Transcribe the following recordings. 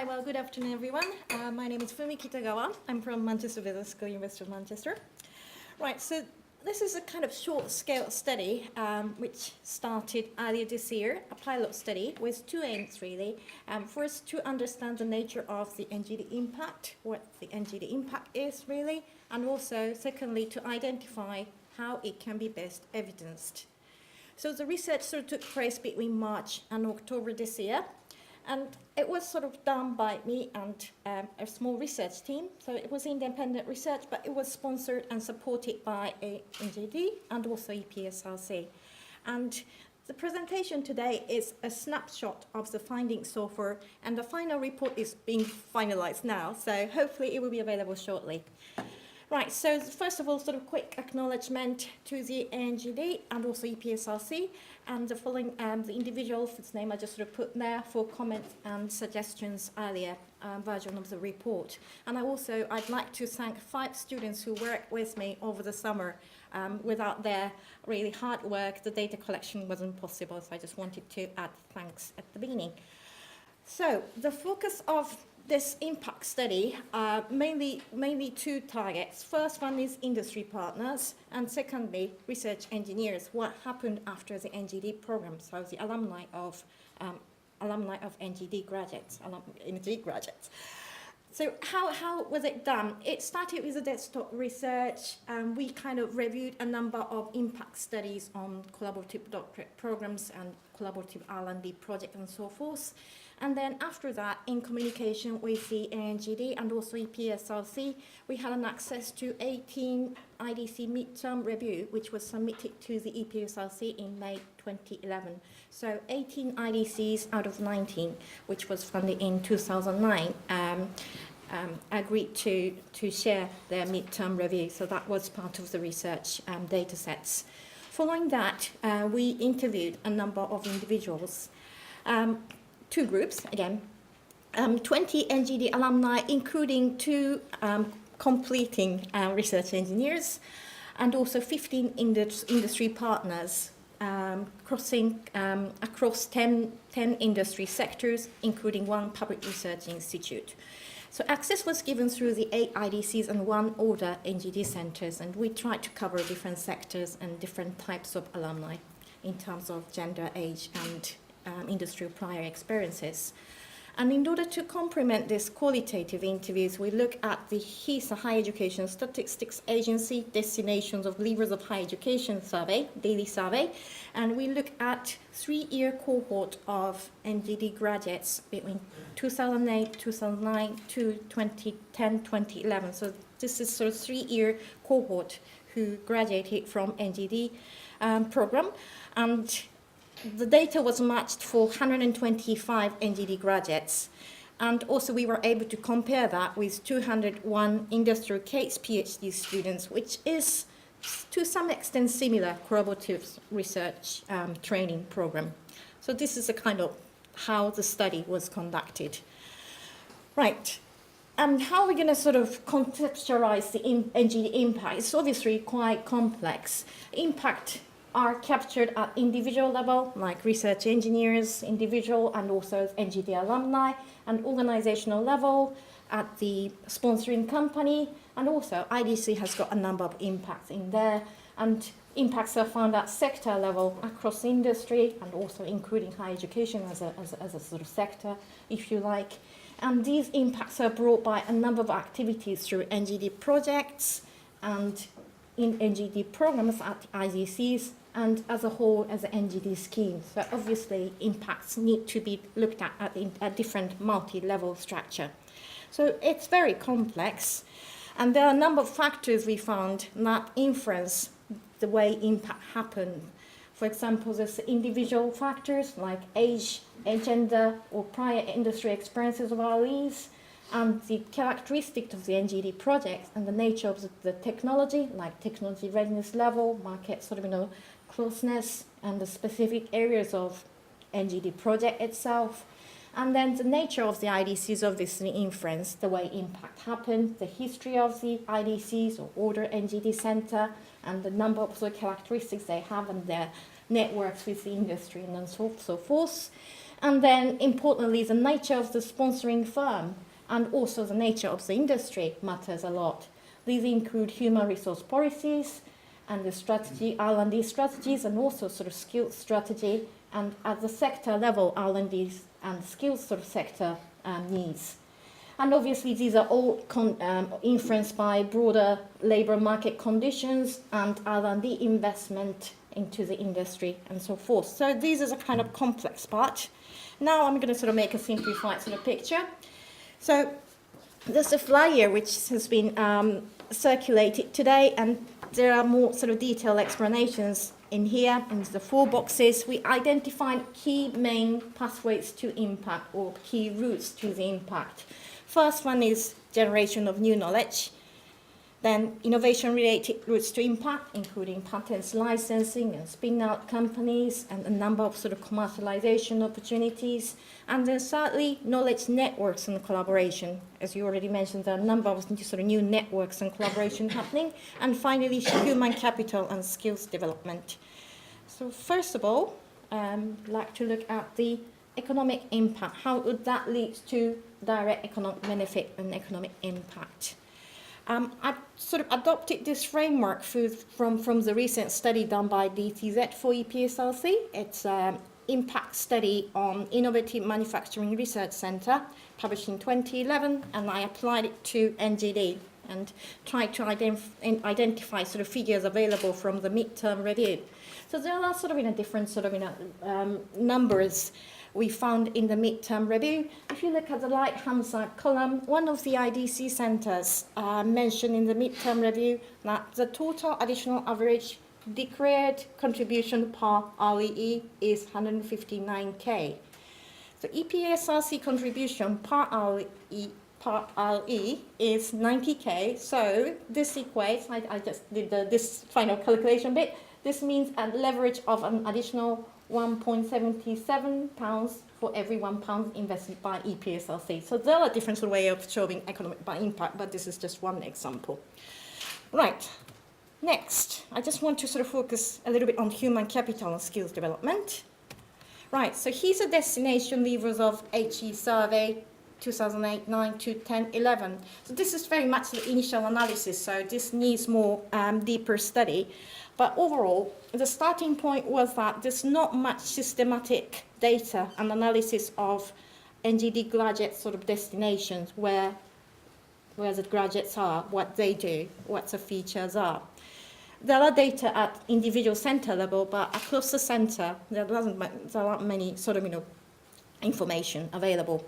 Hi, well, good afternoon, everyone. My name is Fumi Kitagawa. I'm from Manchester Business School, University of Manchester. Right, so this is a kind of short-scale study which started earlier this year, a pilot study with two aims, really. First, to understand the nature of the EngD impact, what the EngD impact is, really, and also, secondly, to identify how it can be best evidenced. So the research sort of took place between March and October this year. And it was sort of done by me and a small research team. So it was independent research, but it was sponsored and supported by AEngD and also EPSRC. And the presentation today is a snapshot of the findings so far, and the final report is being finalized now. So hopefully it will be available shortly. Right, so first of all, sort of quick acknowledgement to the AEngD and also EPSRC, and the following, the individual whose name I just sort of put there for comments and suggestions earlier version of the report. And I'd like to thank 5 students who worked with me over the summer. Without their really hard work, the data collection wasn't possible, so I just wanted to add thanks at the beginning. So the focus of this impact study are mainly 2 targets. First one is industry partners, and secondly, research engineers. What happened after the EngD program? So the alumni of EngD graduates, EngD graduates. So how was it done? It started with a desktop research. We kind of reviewed a number of impact studies on collaborative doctorate programs and collaborative R&D project and so forth. And then after that, in communication with the EngD and also EPSRC, we had an access to 18 IDC midterm review, which was submitted to the EPSRC in May 2011. So 18 IDCs out of 19, which was funded in 2009, agreed to share their midterm review. So that was part of the research data sets. Following that, we interviewed a number of individuals. 2 groups, again, 20 EngD alumni, including 2 completing research engineers, and also 15 industry partners, crossing across 10 industry sectors, including 1 public research institute. So access was given through the 8 IDCs and 1 order EngD centers, and we tried to cover different sectors and different types of alumni in terms of gender, age, and industrial prior experiences. And in order to complement these qualitative interviews, we look at the HESA Higher Education Statistics Agency Destinations of Leavers of Higher Education survey, daily survey, and we look at 3-year cohort of EngD graduates between 2008, 2009 to 2010, 2011. So this is sort of 3-year cohort who graduated from EngD program, and the data was matched for 125 EngD graduates. And also we were able to compare that with 201 industrial case PhD students, which is to some extent similar collaborative research training program. So this is a kind of how the study was conducted. Right. And how are we going to sort of conceptualize the EngD impact? It's obviously quite complex. Impact are captured at individual level, like research engineers, individual, and also EngD alumni, and organizational level at the sponsoring company, and also IDC has got a number of impacts in there, and impacts are found at sector level across industry, and also including higher education as a sort of sector, if you like. And these impacts are brought by a number of activities through EngD projects and in EngD programs at IDCs, and as a whole as an EngD scheme. So obviously impacts need to be looked at a different multi-level structure. So it's very complex, and there are a number of factors we found that influence the way impact happen. For example, there's individual factors like age, gender, or prior industry experiences of our leads, and the characteristics of the EngD project and the nature of the technology, like technology readiness level, market sort of, closeness, and the specific areas of EngD project itself. And then the nature of the IDCs obviously influence the way impact happened, the history of the IDCs or order EngD center, and the number of the characteristics they have and their networks with the industry and so forth. And then, importantly, the nature of the sponsoring firm and also the nature of the industry matters a lot. These include human resource policies and the strategy, R&D strategies, and also sort of skills strategy, and at the sector level, R&D and skills sort of sector needs. And obviously, these are all influenced by broader labor market conditions and R&D investment into the industry and so forth. So this is a kind of complex part. Now I'm going to sort of make a simplified sort of picture. So there's a flyer which has been circulated today, and there are more sort of detailed explanations in here, in the 4 boxes. We identified key main pathways to impact, or key routes to the impact. First one is generation of new knowledge. Then innovation-related routes to impact, including patents, licensing, and spin-out companies, and a number of sort of commercialization opportunities. And then thirdly, knowledge networks and collaboration. As you already mentioned, there are a number of sort of new networks and collaboration happening. And finally, human capital and skills development. So first of all, I'd like to look at the economic impact. How would that lead to direct economic benefit and economic impact? I've sort of adopted this framework from the recent study done by DTZ for EPSRC. It's an impact study on Innovative Manufacturing Research Center, published in 2011, and I applied it to EngD and tried to identify sort of figures available from the midterm review. So there are sort of different sort of numbers we found in the midterm review. If you look at the right-hand side column, one of the IDC centers mentioned in the midterm review that the total additional average declared contribution per REE is 159K. So EPSRC contribution per RE is 90K. So this equates, I just did this final calculation bit, this means a leverage of an additional £1.77 for every £1 invested by EPSRC. So there are different ways of showing economic by impact, but this is just one example. Right, next, I just want to sort of focus a little bit on human capital and skills development. Right, so here's the destination levers of HE survey 2008, 9 to 10, 11. So this is very much the initial analysis, so this needs more deeper study. But overall, the starting point was that there's not much systematic data and analysis of EngD graduate sort of destinations, where the graduates are, what they do, what the features are. There are data at individual center level, but across the center, there aren't many sort of information available.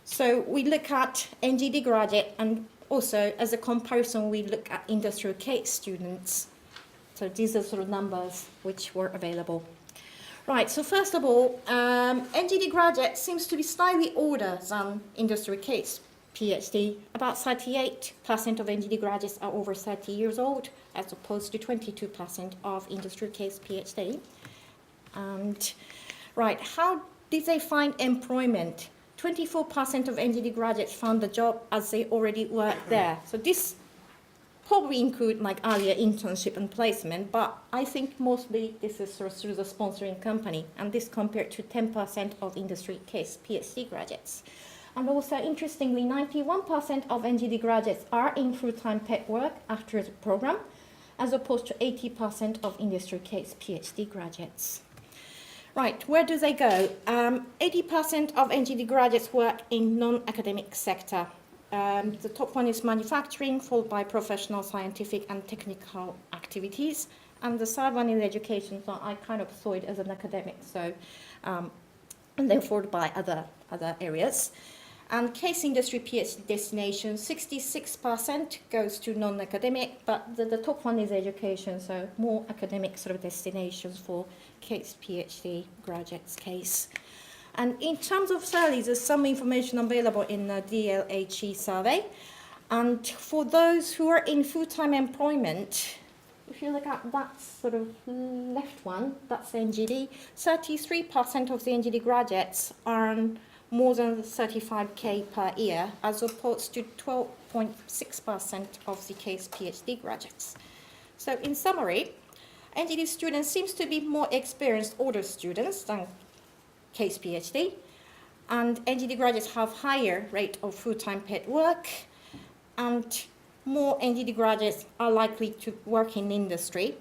So we look at EngD graduate, and also as a comparison, we look at industrial case students. So these are sort of numbers which were available. Right, so first of all, EngD graduate seems to be slightly older than industrial case PhD. About 38% of EngD graduates are over 30 years old, as opposed to 22% of industrial case PhD. And, right, how did they find employment? 24% of EngD graduates found a job as they already worked there. So this probably include like earlier internship and placement, but I think mostly this is sort of through the sponsoring company, and this compared to 10% of industry case PhD graduates. And also, interestingly, 91% of EngD graduates are in full-time paid work after the program, as opposed to 80% of industry case PhD graduates. Right, where do they go? 80% of EngD graduates work in non-academic sector. The top one is manufacturing, followed by professional, scientific, and technical activities. And the third one is education, so I kind of saw it as an academic, so, and then followed by other areas. And case industry PhD destination, 66% goes to non-academic, but the top one is education, so more academic sort of destinations for case PhD graduates case. And in terms of salaries, there's some information available in the DLHE survey. And for those who are in full-time employment, if you look at that sort of left one, that's EngD, 33% of the EngD graduates earn more than 35K per year, as opposed to 12.6% of the case PhD graduates. So in summary, EngD students seems to be more experienced older students than case PhD, And EngD graduates have higher rate of full-time paid work, and more EngD graduates are likely to work in industry.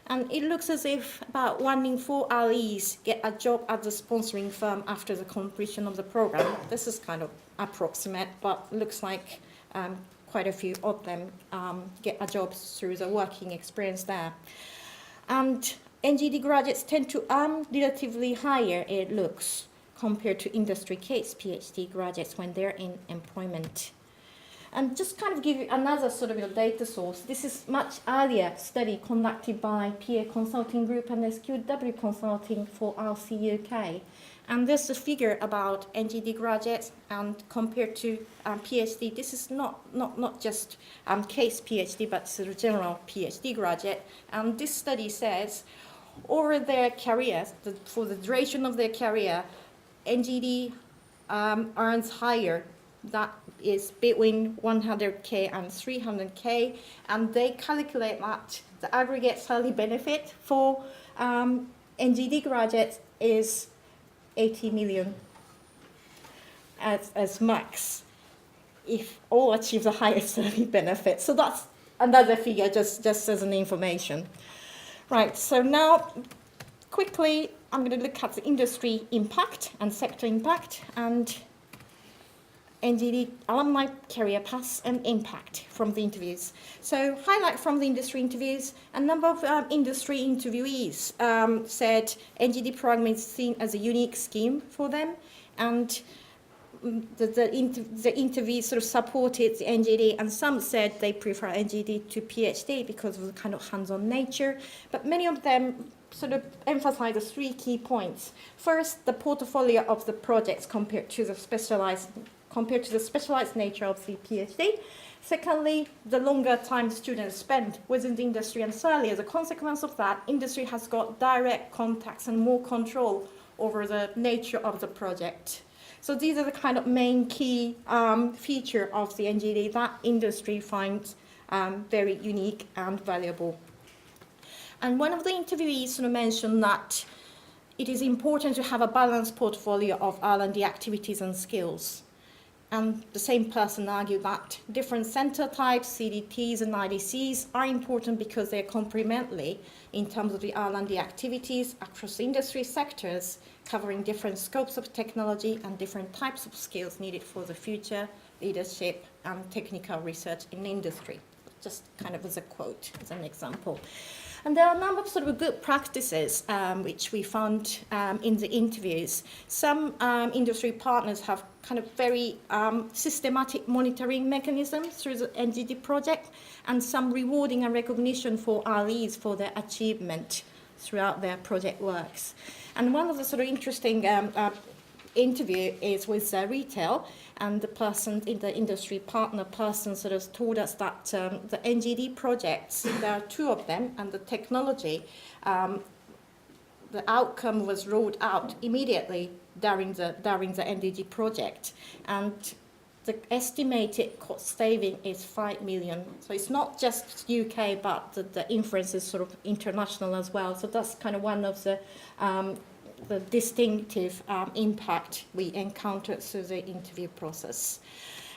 And it looks as if about 1 in 4 REs get a job at the sponsoring firm after the completion of the program. This is kind of approximate, but looks like quite a few of them get a job through the working experience there. And EngD graduates tend to earn relatively higher, it looks, compared to industry case PhD graduates when they're in employment. And just kind of give you another sort of data source. This is much earlier study conducted by PA Consulting Group and SQW Consulting for RC UK. And there's a figure about EngD graduates and compared to PhD. This is not just case PhD, but sort of general PhD graduate. And this study says over their careers, for the duration of their career, EngD earns higher. That is between 100K and 300K, and they calculate that the aggregate salary benefit for EngD graduates is 80 million as max if all achieve the highest salary benefit. So that's another figure just as an information. Right, so now quickly I'm going to look at the industry impact and sector impact and EngD alumni career paths and impact from the interviews. So highlight from the industry interviews, a number of industry interviewees said EngD program is seen as a unique scheme for them, and the interviews sort of supported the EngD, and some said they prefer EngD to PhD because of the kind of hands-on nature, but many of them sort of emphasize the 3 key points. First, the portfolio of the projects compared to the specialized nature of the PhD. Secondly, the longer time students spend within the industry, and thirdly, as a consequence of that, industry has got direct contacts and more control over the nature of the project. So these are the kind of main key feature of the EngD that industry finds very unique and valuable. And one of the interviewees sort of mentioned that it is important to have a balanced portfolio of R&D activities and skills. And the same person argued that different center types, CDTs and IDCs, are important because they're complementary in terms of the R&D activities across industry sectors, covering different scopes of technology and different types of skills needed for the future leadership and technical research in industry. Just kind of as a quote, as an example. And there are a number of sort of good practices which we found in the interviews. Some industry partners have kind of very systematic monitoring mechanisms through the EngD project, and some rewarding and recognition for REs for their achievement throughout their project works. And one of the sort of interesting interview is with retail, and the person in the industry partner person sort of told us that the EngD projects, there are 2 of them, and the technology, the outcome was rolled out immediately during the EngD project, and the estimated cost saving is 5 million. So it's not just UK, but the inference is sort of international as well. So that's kind of one of the distinctive impact we encountered through the interview process.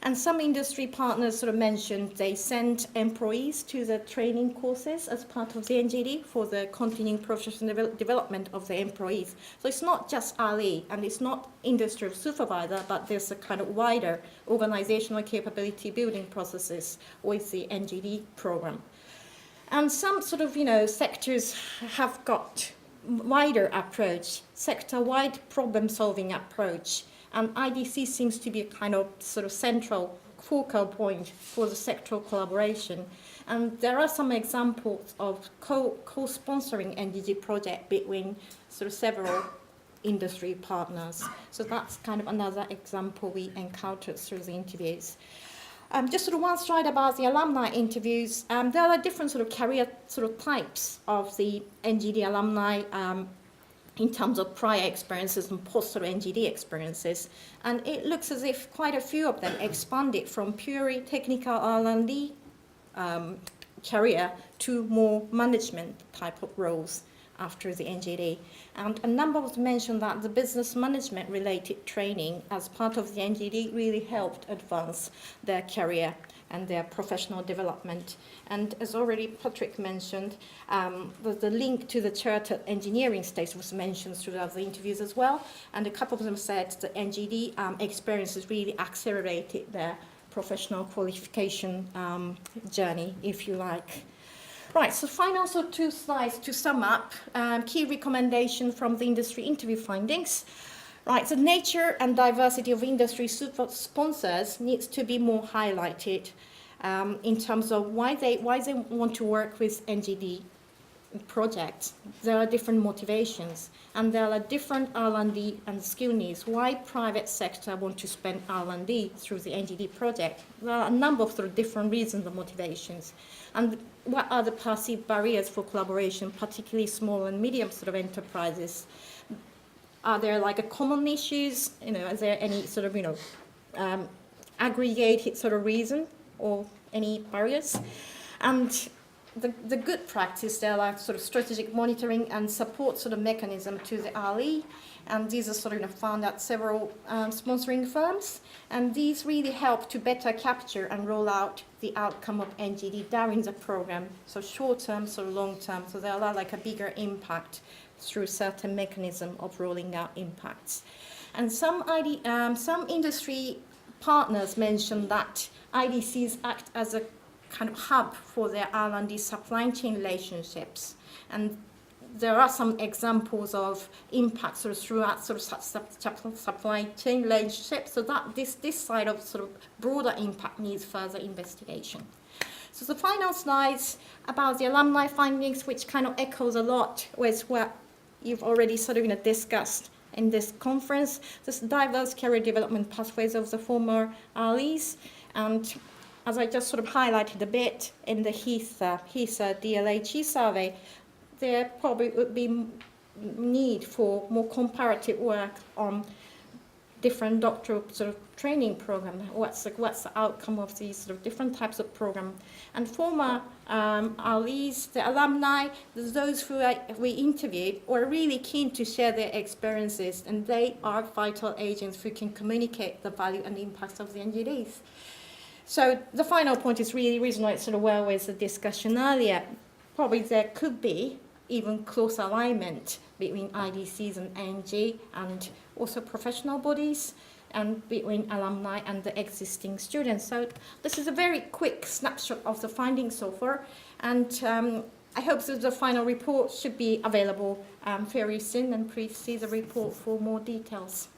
And some industry partners sort of mentioned they send employees to the training courses as part of the EngD for the continuing professional development of the employees. So it's not just RE and it's not industry supervisor, but there's a kind of wider organizational capability building processes with the EngD program. And some sort of, sectors have got wider approach, sector-wide problem-solving approach, and IDC seems to be a kind of sort of central focal point for the sectoral collaboration. And there are some examples of co-sponsoring EngD project between sort of several industry partners. So that's kind of another example we encountered through the interviews. Just sort of one slide about the alumni interviews. There are different sort of career sort of types of the EngD alumni in terms of prior experiences and post sort of EngD experiences. And it looks as if quite a few of them expanded from purely technical R&D career to more management type of roles after the EngD. And a number was mentioned that the business management related training as part of the EngD really helped advance their career and their professional development. And as already Patrick mentioned, the link to the chartered engineering stage was mentioned throughout the interviews as well. And a couple of them said the EngD experiences really accelerated their professional qualification journey, if you like. Right, so final two slides to sum up. Key recommendation from the industry interview findings. Right, the nature and diversity of industry sponsors needs to be more highlighted in terms of why they want to work with EngD projects. There are different motivations, and there are different R&D and skill needs. Why private sector want to spend R&D through the EngD project? There are a number of sort of different reasons and motivations. And what are the perceived barriers for collaboration, particularly small and medium sort of enterprises? Are there like a common issues? Is there any sort of, aggregated sort of reason or any barriers? And the good practice, there are like sort of strategic monitoring and support sort of mechanism to the RE. And these are sort of found at several sponsoring firms. And these really help to better capture and roll out the outcome of EngD during the program. So short term, so long term. So there are like a bigger impact through certain mechanism of rolling out impacts. And some industry partners mentioned that IDCs act as a kind of hub for their R&D supply chain relationships. And there are some examples of impacts sort of throughout sort of supply chain relationships, so that this side of sort of broader impact needs further investigation. So the final slides about the alumni findings, which kind of echoes a lot with what you've already sort of discussed in this conference, this diverse career development pathways of the former REs. And as I just sort of highlighted a bit in the HESA DLHE survey, there probably would be need for more comparative work on different doctoral sort of training program. What's the outcome of these sort of different types of program? And former REs, the alumni, those who we interviewed were really keen to share their experiences, and they are vital agents who can communicate the value and impacts of the EngDs. So the final point is really resonates sort of well with the discussion earlier. Probably there could be even close alignment between IDCs and EngD, and also professional bodies, and between alumni and the existing students. So this is a very quick snapshot of the findings so far, and I hope that the final report should be available very soon, and please see the report for more details.